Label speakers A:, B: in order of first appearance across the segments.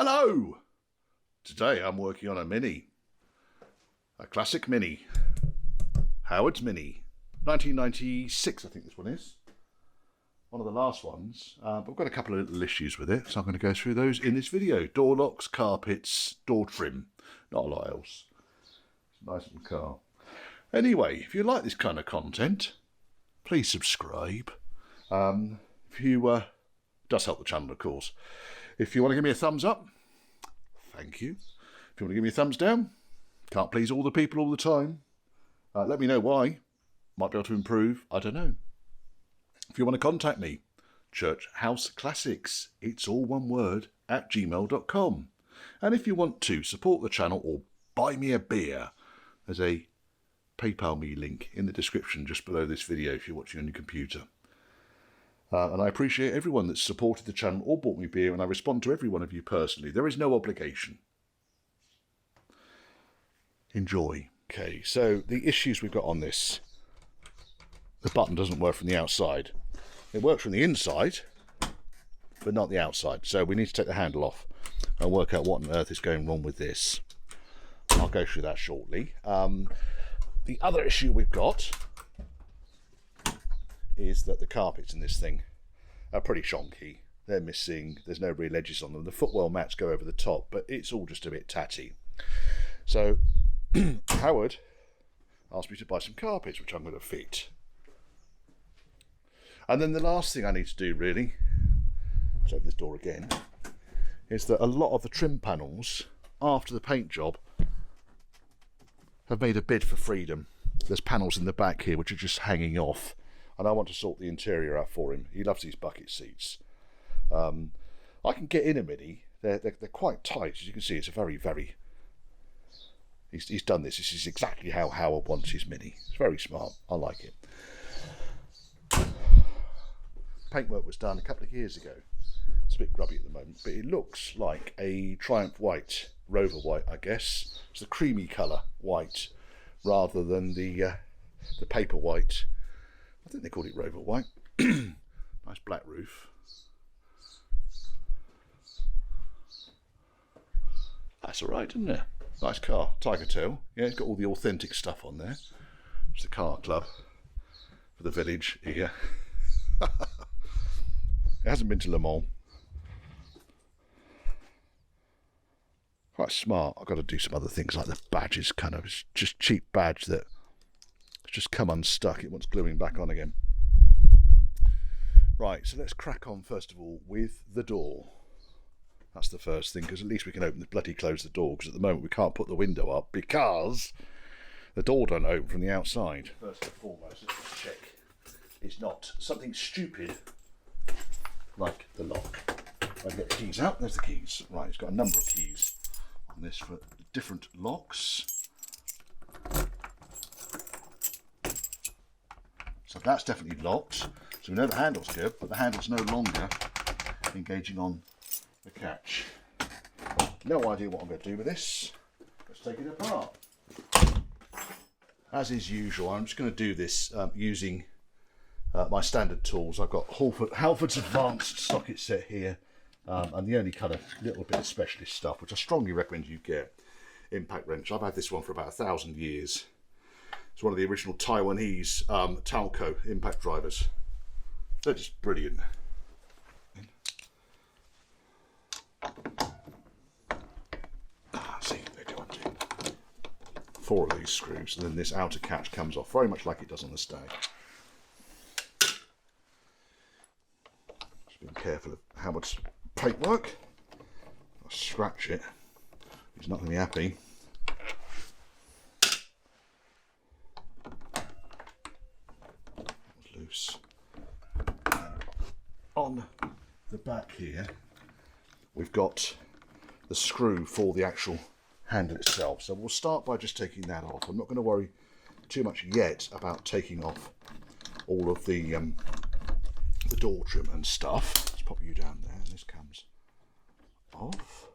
A: Hello! Today I'm working on a Mini. A classic Mini. Howard's Mini. 1996 I think this one is. One of the last ones. But we've got a couple of little issues with it, so I'm going to go through those in this video. Door locks, carpets, door trim. Not a lot else. It's a nice little car. Anyway, if you like this kind of content, please subscribe. If you does help the channel, of course. If you want to give me a thumbs up, thank you. If you want to give me a thumbs down, can't please all the people all the time. Let me know why. Might be able to improve. I don't know. If you want to contact me, churchhouseclassics, it's all one word, @gmail.com. And if you want to support the channel or buy me a beer, there's a PayPal me link in the description just below this video if you're watching on your computer. And I appreciate everyone that's supported the channel or bought me beer, and I respond to every one of you personally. There is no obligation. Enjoy. Okay, so the issues we've got on this. The button doesn't work from the outside. It works from the inside, but not the outside. So we need to take the handle off and work out what on earth is going wrong with this. I'll go through that shortly. The other issue we've got is that the carpets in this thing are pretty shonky. They're missing. There's no real edges on them. The footwell mats go over the top, but it's all just a bit tatty. So Howard asked me to buy some carpets, which I'm going to fit. And then the last thing I need to do, really, let's open this door again, is that a lot of the trim panels after the paint job have made a bid for freedom. There's panels in the back here which are just hanging off, and I want to sort the interior out for him. He loves these bucket seats. I can get in a Mini. They're quite tight, as you can see. It's a very, very... He's done this. This is exactly how Howard wants his Mini. It's very smart. I like it. Paintwork was done a couple of years ago. It's a bit grubby at the moment, but it looks like a Triumph White, Rover White, I guess. It's the creamy colour white rather than the paper white. I think they called it Rover White. Nice black roof. That's alright, isn't it? Nice car. Tiger Tail. Yeah, it's got all the authentic stuff on there. It's the car club for the village here. It hasn't been to Le Mans. Quite smart. I've got to do some other things like the badges, kind of. It's just cheap badge that has just come unstuck. It wants gluing back on again. Right, so let's crack on first of all with the door. That's the first thing, because at least we can close the door, because at the moment we can't put the window up because the door don't open from the outside. First and foremost, let's just check it's not something stupid like the lock. If I get the keys out, there's the keys. Right, it's got a number of keys on this for different locks. So that's definitely locked. So we know the handle's good, but the handle's no longer engaging on the catch. No idea what I'm going to do with this. Let's take it apart. As is usual, I'm just going to do this using my standard tools. I've got Halford's Advanced socket set here, and the only kind of little bit of specialist stuff, which I strongly recommend you get, impact wrench. I've had this one for about 1,000 years. It's one of the original Taiwanese Talco impact drivers. They're just brilliant. See, they do undo. 4 of these screws, and then this outer catch comes off, very much like it does on the Stag. Just being careful of how much paintwork. I'll scratch it. He's not going to be happy. That was loose. On the back here, we've got the screw for the actual handle itself. So we'll start by just taking that off. I'm not going to worry too much yet about taking off all of the door trim and stuff. Let's pop you down there, and this comes off.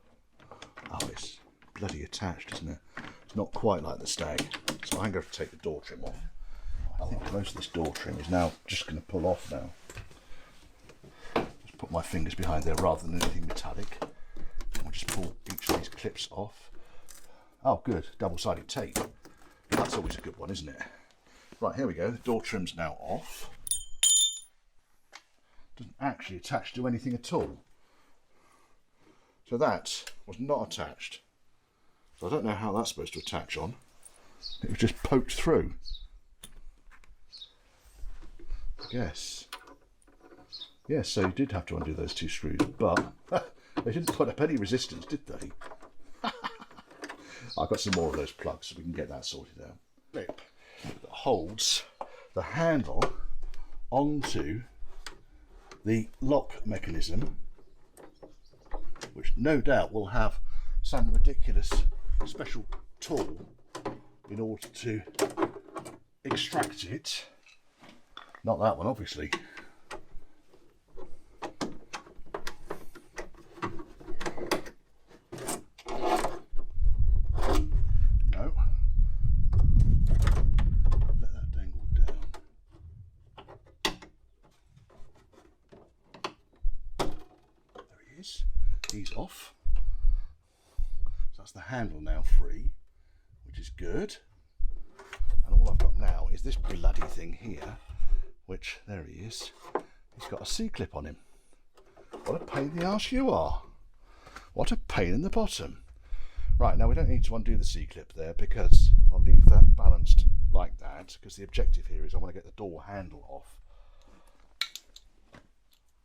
A: Oh, it's bloody attached, isn't it? It's not quite like the Stag. So I'm going to take the door trim off. I think most of this door trim is now just going to pull off now. Just put my fingers behind there rather than anything metallic. And we'll just pull clips off. Oh good, double-sided tape. That's always a good one, isn't it? Right, here we go, the door trim's now off. Doesn't actually attach to anything at all. So that was not attached. So I don't know how that's supposed to attach on. It was just poked through. I guess. Yes, so you did have to undo those 2 screws, but they didn't put up any resistance, did they? I've got some more of those plugs so we can get that sorted out. Clip that holds the handle onto the lock mechanism, which no doubt will have some ridiculous special tool in order to extract it. Not that one, obviously. No. Let that dangle down. There he is. He's off. So that's the handle now free, which is good. And all I've got now is this bloody thing here, which, there he is, he's got a C-clip on him. What a pain in the arse you are. What a pain in the bottom. Right, now we don't need to undo the C-clip there because I'll leave that balanced like that, because the objective here is I want to get the door handle off.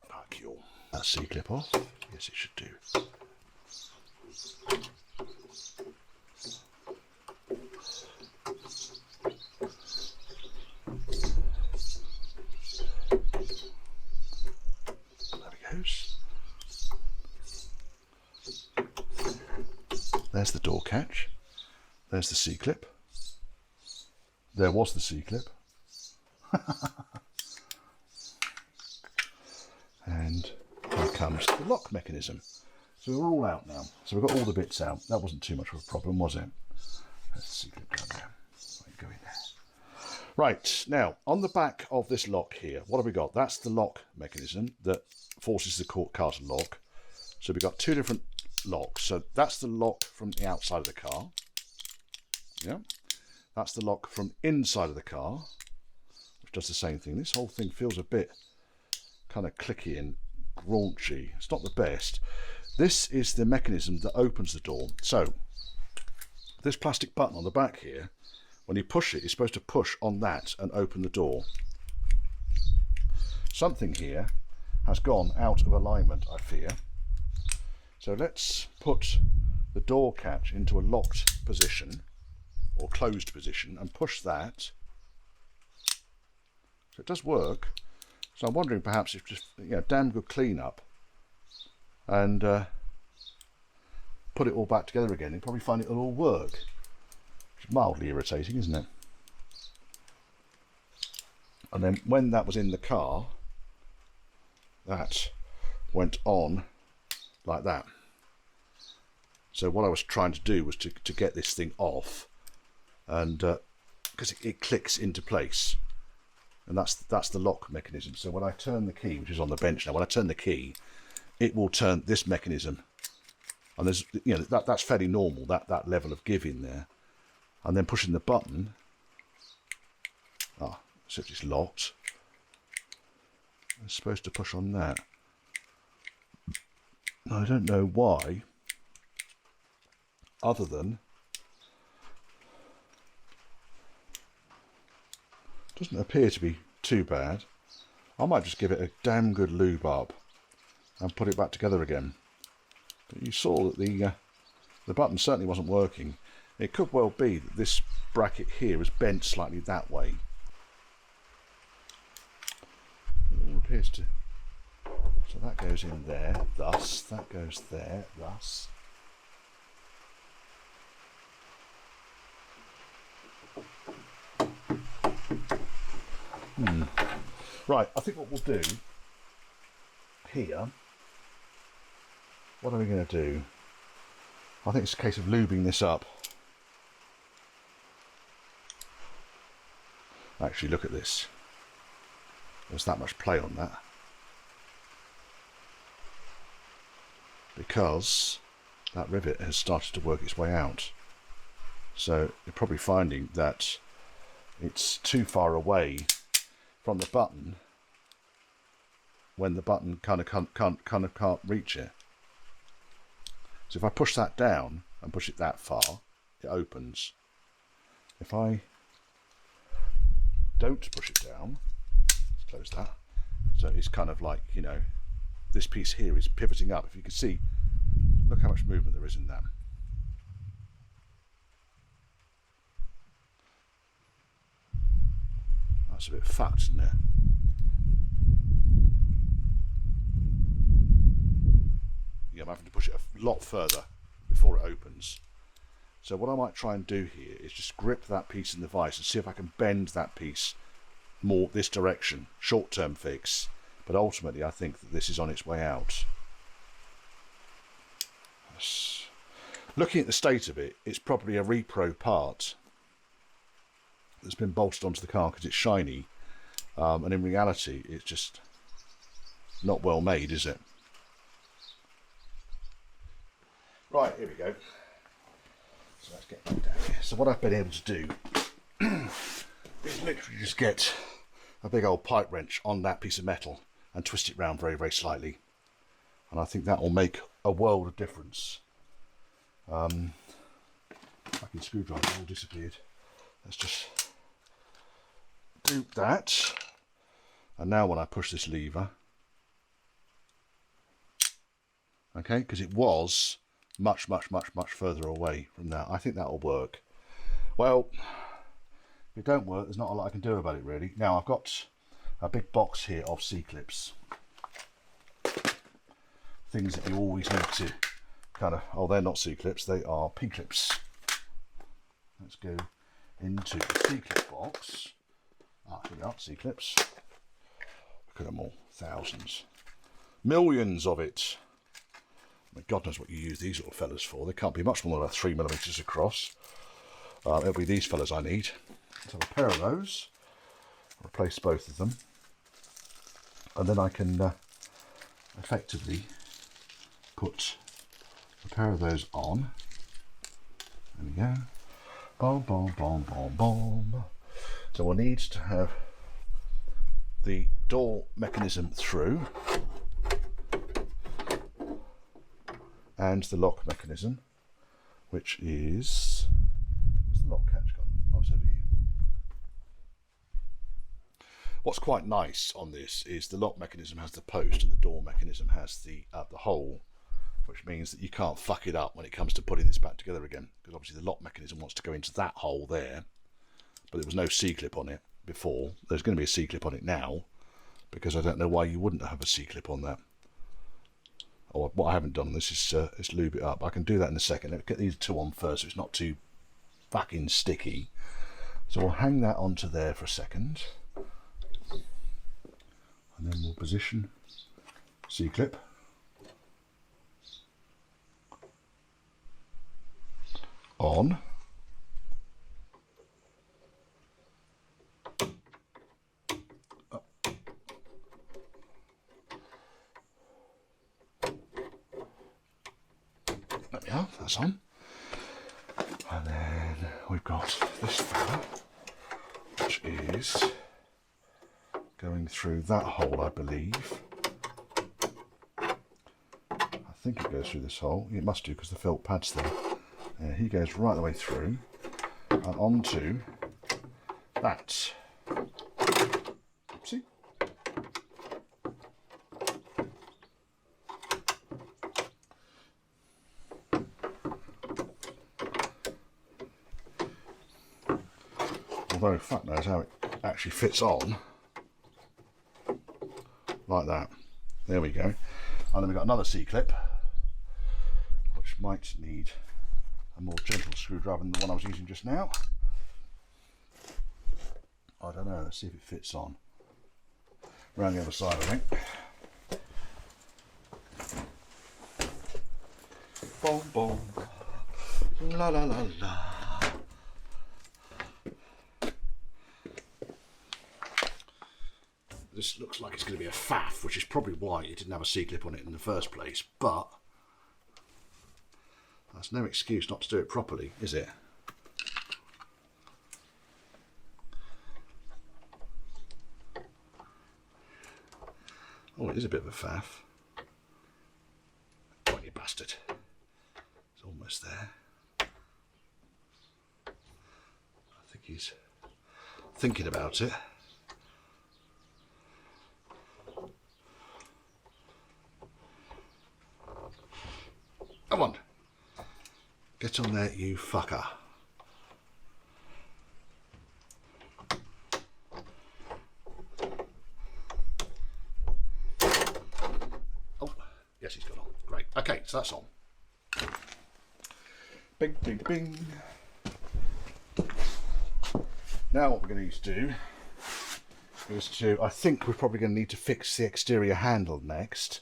A: Vacuum. That C-clip off. Yes, it should do. There's the door catch. There's the C-clip. There was the C-clip. And here comes the lock mechanism. So we're all out now. So we've got all the bits out. That wasn't too much of a problem, was it? There's the C-clip down there. Go in there. Right, now on the back of this lock here, what have we got? That's the lock mechanism that forces the car to lock. So we've got 2 different locks. So that's the lock from the outside of the car. Yeah. That's the lock from inside of the car, which does the same thing. This whole thing feels a bit kind of clicky and raunchy. It's not the best. This is the mechanism that opens the door. So this plastic button on the back here, when you push it, you're supposed to push on that and open the door. Something here has gone out of alignment, I fear. So let's put the door catch into a locked position or closed position and push that. So it does work. So I'm wondering perhaps if just, damn good clean up and put it all back together again. You'll probably find it'll all work. It's mildly irritating, isn't it? And then when that was in the car, that went on like that. So what I was trying to do was to get this thing off, and because it clicks into place, and that's the lock mechanism. So when I turn the key, which is on the bench now, when I turn the key, it will turn this mechanism, and there's that's fairly normal, that level of give in there, and then pushing the button. So it's locked. I'm supposed to push on that. I don't know why, other than doesn't appear to be too bad. I might just give it a damn good lube up and put it back together again. But you saw that the button certainly wasn't working. It could well be that this bracket here is bent slightly that way. It all appears to. So that goes in there, thus. That goes there, thus. Right, I think what we'll do here, what are we going to do? I think it's a case of lubing this up. Actually, look at this. There's that much play on that. Because that rivet has started to work its way out. So you're probably finding that it's too far away from the button when the button kind of can't reach it. So if I push that down and push it that far, it opens. If I don't push it down, let's close that. So it's kind of like, you know, this piece here is pivoting up. If you can see, look how much movement there is in that. That's a bit fucked, isn't it? Yeah, I'm having to push it a lot further before it opens. So what I might try and do here is just grip that piece in the vise and see if I can bend that piece more this direction. Short-term fix, but ultimately I think that this is on its way out. Looking at the state of it, it's probably a repro part that's been bolted onto the car because it's shiny, and in reality it's just not well made, is it? Right, here we go. So let's get back down here. So what I've been able to do is literally just get a big old pipe wrench on that piece of metal and twist it round very, very slightly. And I think that will make a world of difference. Fucking screwdriver all disappeared. Let's just do that. And now when I push this lever, okay, because it was much further away from that. I think that'll work. Well, if it don't work, there's not a lot I can do about it really. Now I've got a big box here of C-clips. Things that you always need to kind of, oh, they're not C-clips, they are P-clips. Let's go into the C-clip box. Ah, here we are, C-clips. Look at them all, thousands. Millions of it. I mean, God knows what you use these little fellas for. They can't be much more than 3mm across. It'll be these fellas I need. So a pair of those. Replace both of them. And then I can effectively put a pair of those on. There we go. Boom, boom, boom, boom, boom. So we'll need to have the door mechanism through. And the lock mechanism, which is, where's the lock catch gone? Oh, it's over here. What's quite nice on this is the lock mechanism has the post and the door mechanism has the hole, which means that you can't fuck it up when it comes to putting this back together again, because obviously the lock mechanism wants to go into that hole there, but there was no C-clip on it before. There's going to be a C-clip on it now, because I don't know why you wouldn't have a C-clip on that. Or what I haven't done on this is lube it up. I can do that in a second. Let's get these two on first so it's not too fucking sticky. So we'll hang that onto there for a second. And then we'll position C-clip. On. There we are, that's on. And then we've got this fella, which is going through that hole, I believe. I think it goes through this hole. It must do because the felt pad's there. He goes right the way through and onto that. Oopsie. Although fuck knows how it actually fits on. Like that. There we go. And then we've got another C-clip, which might need a more gentle screwdriver than the one I was using just now. I don't know, let's see if it fits on. Around the other side, I think. Boom, boom. La la la la. This looks like it's going to be a faff, which is probably why it didn't have a C-clip on it in the first place, but That's no excuse not to do it properly, is it? Oh, it is a bit of a faff. Oh, you bastard. It's almost there. I think he's thinking about it. Come on. Get on there, you fucker. Oh, yes, he's got on. Great. Okay, so that's on. Bing, bing, bing. Now what we're going to need to do is I think we're probably going to need to fix the exterior handle next.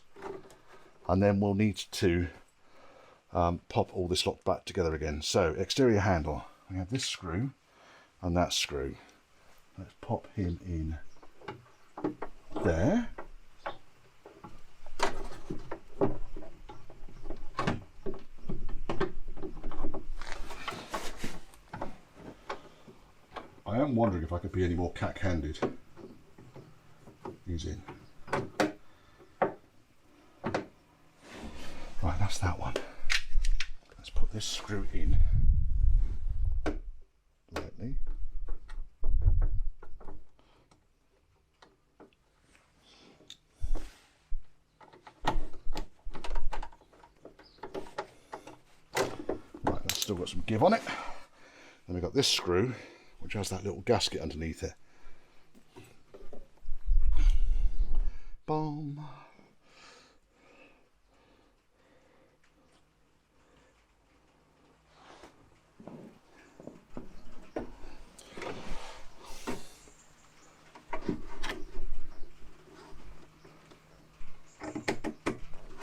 A: And then we'll need to pop all this lot back together again. So, exterior handle. We have this screw and that screw. Let's pop him in there. I am wondering if I could be any more cack-handed. He's in. Right, that's that one. Let's put this screw in lightly. Right, that's still got some give on it. Then we've got this screw, which has that little gasket underneath it. Boom.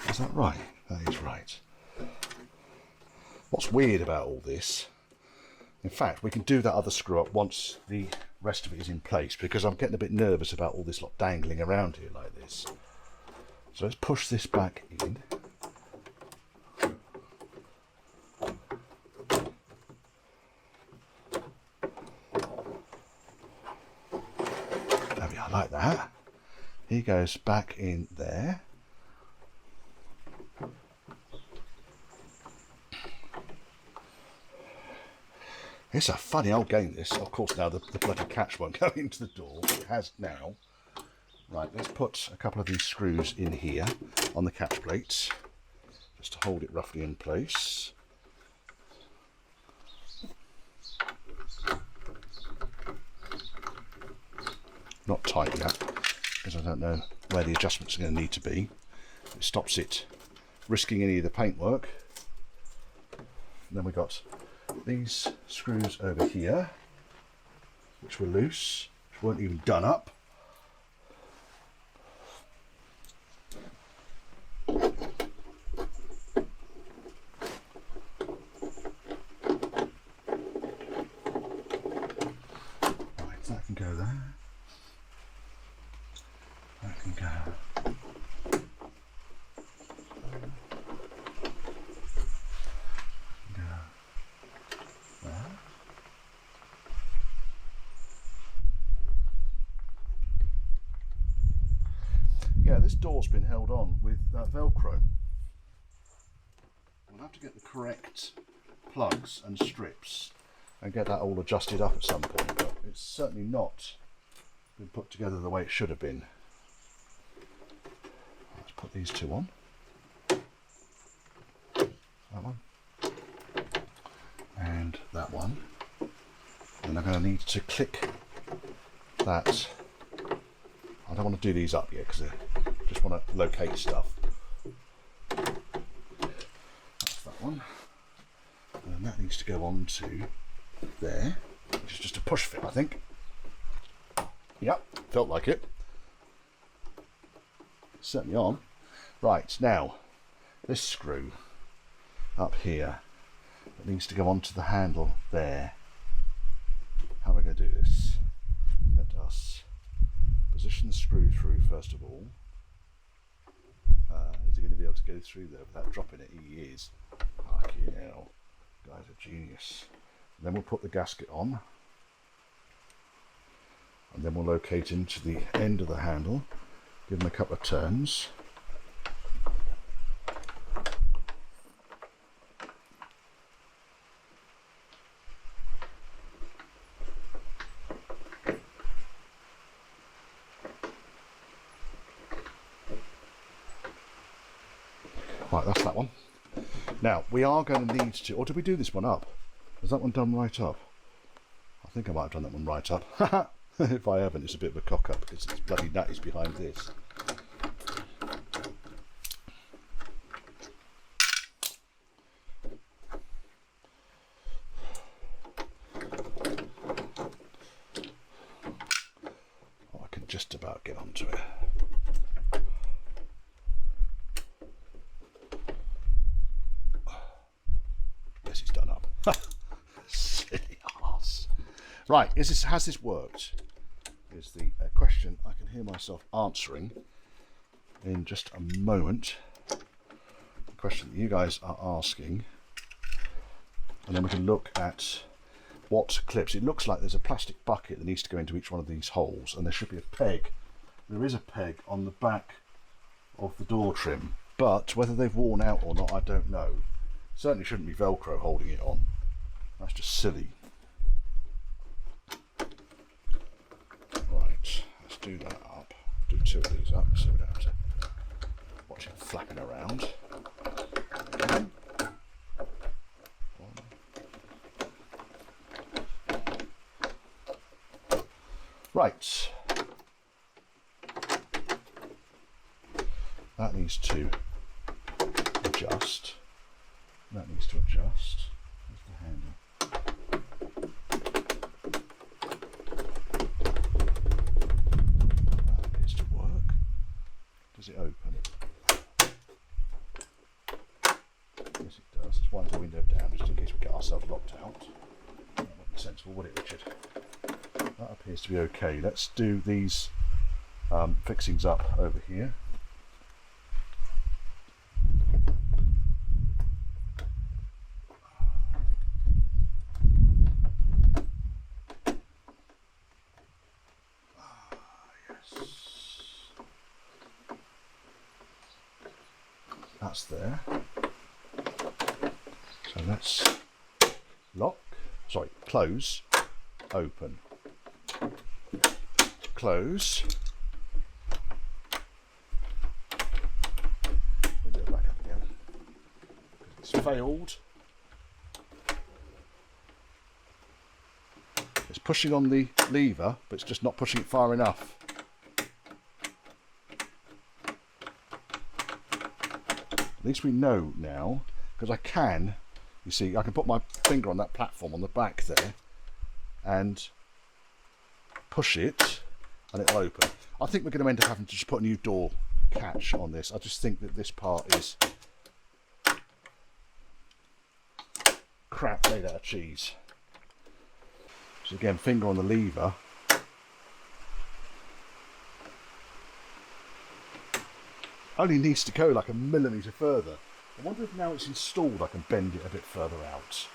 A: Is that right? That is right. What's weird about all this, in fact, we can do that other screw up once the rest of it is in place, because I'm getting a bit nervous about all this lot dangling around here like this. So let's push this back in. There we are, like that. He goes back in there. It's a funny old game, this. Of course, now the bloody catch won't go into the door. It has now. Right, let's put a couple of these screws in here on the catch plates, just to hold it roughly in place. Not tight yet, because I don't know where the adjustments are going to need to be. It stops it risking any of the paintwork. And then we've got these screws over here, which were loose, which weren't even done up. Right, so that can go there. That can go. Yeah, this door's been held on with Velcro. We'll have to get the correct plugs and strips and get that all adjusted up at some point, but it's certainly not been put together the way it should have been. Let's put these two on. That one. And that one. And I'm going to need to click that. I don't want to do these up yet because I just want to locate stuff. That's that one. And then that needs to go on to there, which is just a push fit, I think. Yep, felt like it. It's certainly on. Right, now, this screw up here that needs to go onto the handle there. How am I going to do this? Let us position the screw through first of all. Is he going to be able to go through there without dropping it? He is. Fucking hell. Genius. And then we'll put the gasket on. And then we'll locate into the end of the handle. Give them a couple of turns. Right, that's that one. Now, we are going to need to... Or did we do this one up? Is that one done right up? I think I might have done that one right up. If I haven't, it's a bit of a cock-up because it's bloody nutties behind this. Oh, I can just about get onto it. Yes, it's done up. Silly arse. Right, has this worked? Is the question I can hear myself answering in just a moment. The question that you guys are asking, and then we can look at what clips. It looks like there's a plastic bucket that needs to go into each one of these holes, and there should be a peg. There is a peg on the back of the door trim, but whether they've worn out or not, I don't know. Certainly shouldn't be Velcro holding it on. That's just silly. Right, let's do that up. Do two of these up so we don't have to watch it flapping around. Right. That needs to adjust. That needs to adjust. There's the handle. That appears to work. Does it open? Yes, it does. Let's wind the window down just in case we get ourselves locked out. That wouldn't be sensible, would it, Richard? That appears to be okay. Let's do these fixings up over here. That's there. So let's close, open, close. Window back up again. It's failed. It's pushing on the lever, but it's just not pushing it far enough. At least we know now, because I can, you see, I can put my finger on that platform on the back there and push it and it'll open. I think we're going to end up having to just put a new door catch on this. I just think that this part is crap made out of cheese. So again, finger on the lever. Only needs to go like a millimetre further. I wonder if now it's installed I can bend it a bit further out.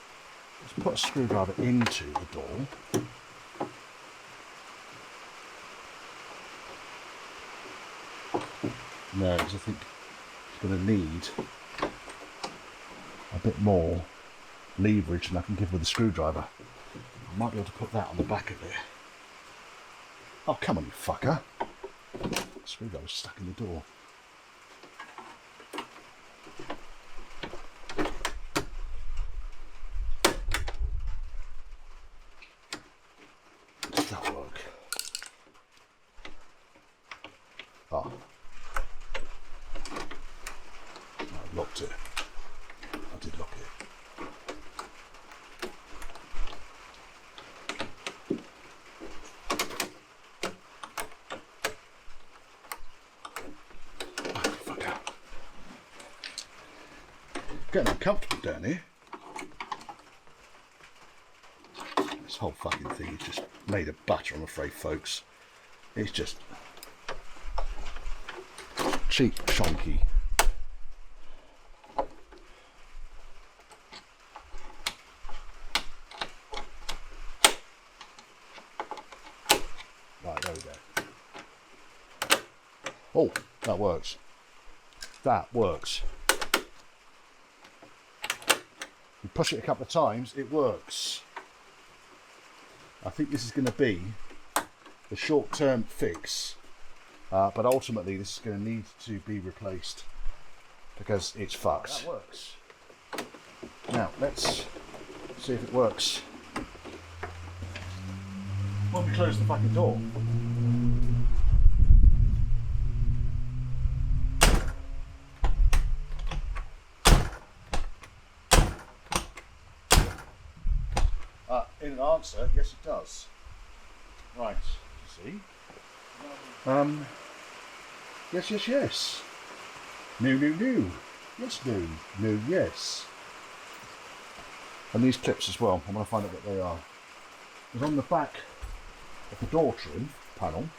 A: Let's put a screwdriver into the door. No, because I think it's going to need a bit more leverage than I can give with the screwdriver. I might be able to put that on the back of it. Oh, come on, you fucker. The screwdriver's stuck in the door. Does that work? Oh. I locked it. I did lock it. Getting uncomfortable down here. This whole fucking thing is just made of butter, I'm afraid, folks. It's just cheap, shonky. Oh, that works. That works. You push it a couple of times, it works. I think this is going to be the short-term fix, but ultimately this is going to need to be replaced because it's fucked. That works. Now let's see if it works when we close the fucking door. In an answer, yes it does. Right, see? Yes. No. Yes, no, yes. And these clips as well, I'm going to find out what they are. Because on the back of the door trim panel,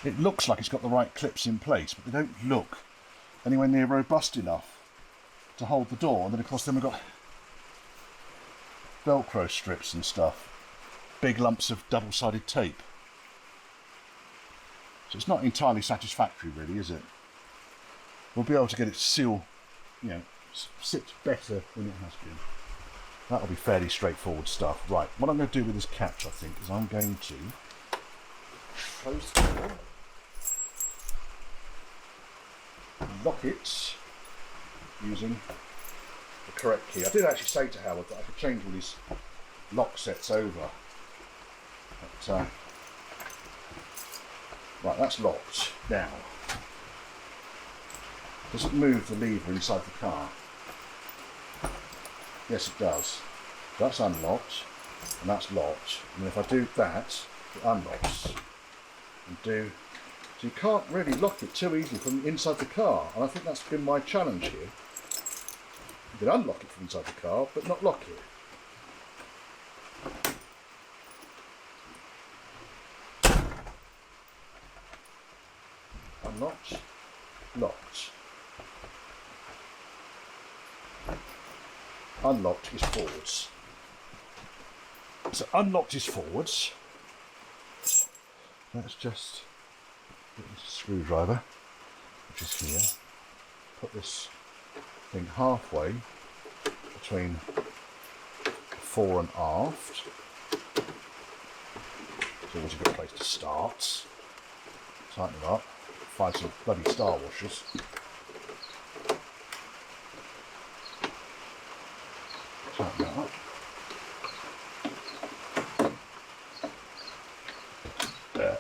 A: it looks like it's got the right clips in place, but they don't look anywhere near robust enough to hold the door. And then of course we've got Velcro strips and stuff, big lumps of double-sided tape. So it's not entirely satisfactory really, is it? We'll be able to get it to seal, you know, sit better than it has been. That'll be fairly straightforward stuff. Right, what I'm going to do with this catch, I think, is I'm going to close the door, lock it using the correct key. I did actually say to Howard that I could change all these lock sets over. But, right, that's locked. Now, does it move the lever inside the car? Yes, it does. That's unlocked, and that's locked. And if I do that, it unlocks. And so you can't really lock it too easily from inside the car. And I think that's been my challenge here. You can unlock it from inside the car, but not lock it. Unlocked, locked. Unlocked is forwards. So unlocked is forwards. Let's just get this screwdriver, which is here, put this thing halfway between fore and aft. It's always a good place to start. Tighten it up, find some bloody star washers. Tighten that up. There.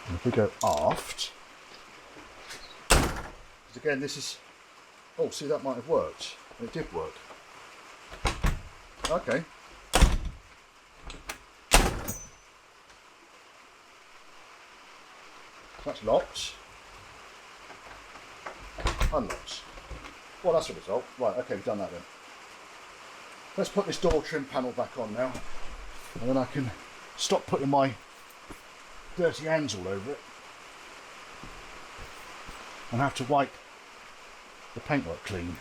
A: And if we go aft, again, this is, oh, see, that might have worked. It did work. Okay. That's locked. Unlocked. Well, that's a result. Right, okay, we've done that then. Let's put this door trim panel back on now. And then I can stop putting my dirty hands all over it. And have to wipe the paintwork clean.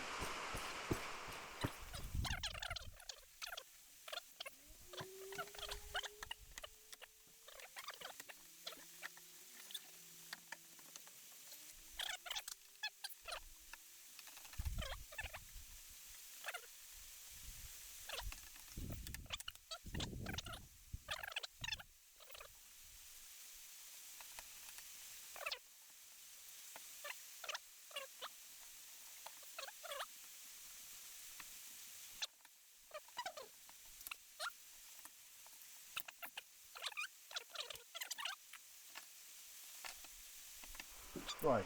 A: Right,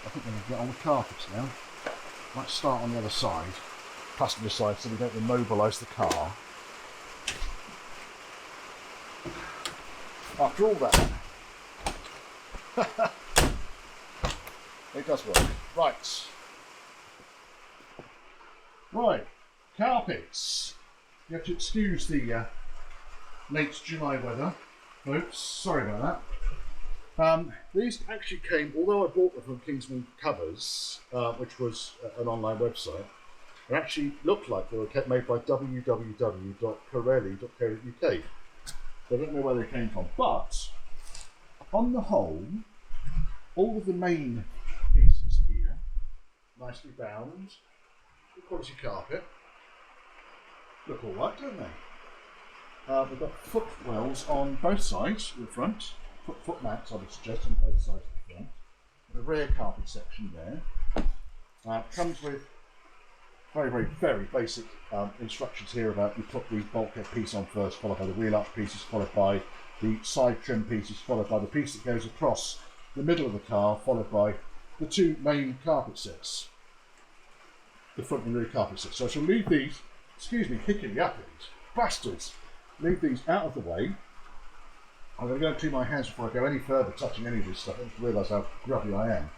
A: I think we're going to get on with carpets now. Let's start on the other side, passenger side, so we don't immobilise the car. After all that, it does work. Right, carpets. You have to excuse the late July weather, folks. Sorry about that. These actually came, although I bought them from Kingsman Covers, which was an online website, they actually looked like they were made by www.pirelli.co.uk. So I don't know where they came from, but on the whole, all of the main pieces here, nicely bound, good quality carpet, look all right, don't they? We've got footwells on both sides of the front, foot mats I would suggest on both sides of the front. The rear carpet section there. Comes with very basic instructions here about you put the bulkhead piece on first, followed by the wheel arch pieces, followed by the side trim pieces, followed by the piece that goes across the middle of the car, followed by the two main carpet sets, the front and rear carpet sets. So I shall leave these, excuse me, kicking the uppers, bastards, leave these out of the way. I'm going to go and clean my hands before I go any further touching any of this stuff. I just realise how grubby I am.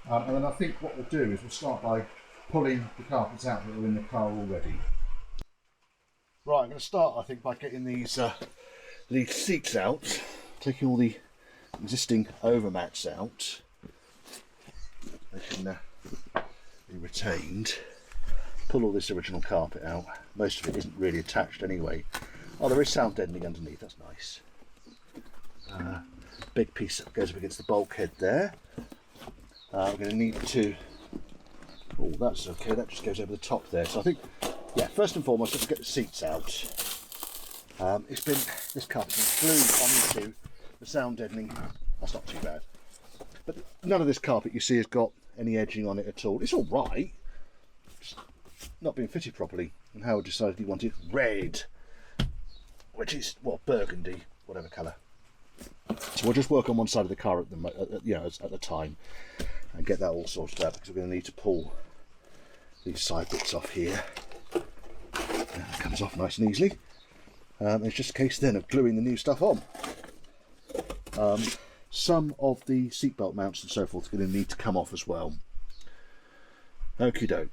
A: And then I think what we'll do is we'll start by pulling the carpets out that are in the car already. Right, I'm going to start, I think, by getting these seats out, taking all the existing overmats out. They can be retained. Pull all this original carpet out. Most of it isn't really attached anyway. Oh, there is sound deadening underneath, that's nice. Big piece that goes up against the bulkhead there. We're going to need to, oh that's okay, that just goes over the top there. So I think, yeah, first and foremost, let's get the seats out. This carpet's been glued onto the sound deadening, that's not too bad. But none of this carpet you see has got any edging on it at all. It's all right, it's not being fitted properly. And Howard decided he wanted red, which is, well, burgundy, whatever colour. So we'll just work on one side of the car at the time and get that all sorted out, because we're going to need to pull these side bits off here. That comes off nice and easily. It's just a case then of gluing the new stuff on. Some of the seatbelt mounts and so forth are going to need to come off as well. Okie doke.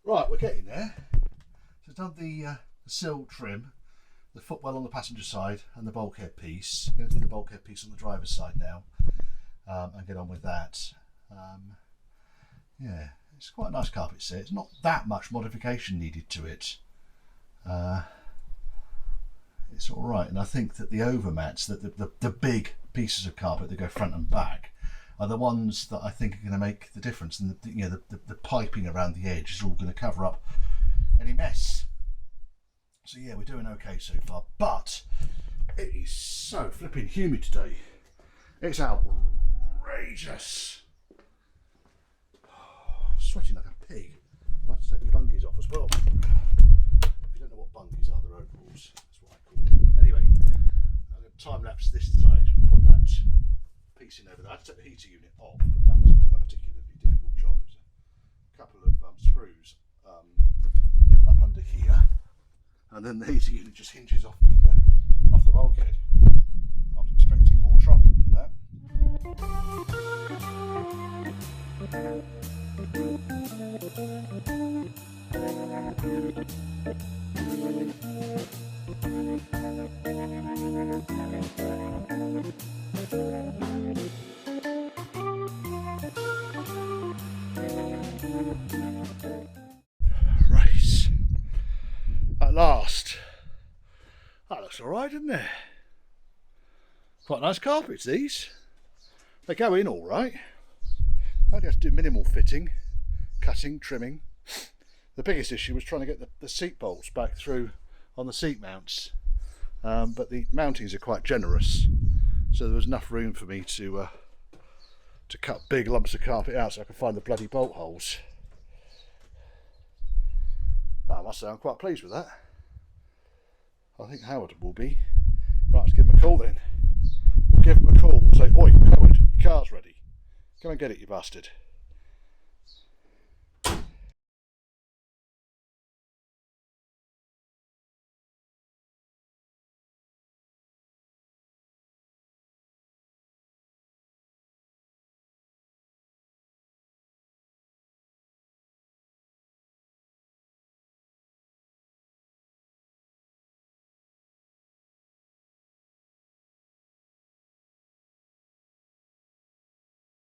A: Right, we're getting there. So I've done the sill trim, the footwell on the passenger side and the bulkhead piece. I'm going to do the bulkhead piece on the driver's side now and get on with that. Yeah, it's quite a nice carpet set. It's not that much modification needed to it. It's all right, and I think that the overmats, the big pieces of carpet that go front and back, are the ones that I think are going to make the difference. And the piping around the edge is all going to cover up any mess. So yeah, we're doing okay so far, but it is so flipping humid today. It's outrageous. Sweating like a pig. I'll have to take the bungies off as well. If you don't know what bungies are, they're overalls. That's what I call them. Anyway, I'm going to time lapse this side, put that piece in over there. I had to take the heater unit off, but that wasn't a particularly difficult job. It was a couple of screws up under here, and then the heater unit just hinges off the bulkhead. I was expecting more trouble than that. Right, at last. That looks alright, doesn't it? Quite nice carpets, these. They go in alright. I only have to do minimal fitting, cutting, trimming. The biggest issue was trying to get the seat bolts back through on the seat mounts, but the mountings are quite generous, so there was enough room for me to cut big lumps of carpet out so I could find the bloody bolt holes. I must say I'm quite pleased with that. I think Howard will be. Right, let's give him a call then. We'll give him a call and say, "Oi, Howard, your car's ready. Come and get it, you bastard."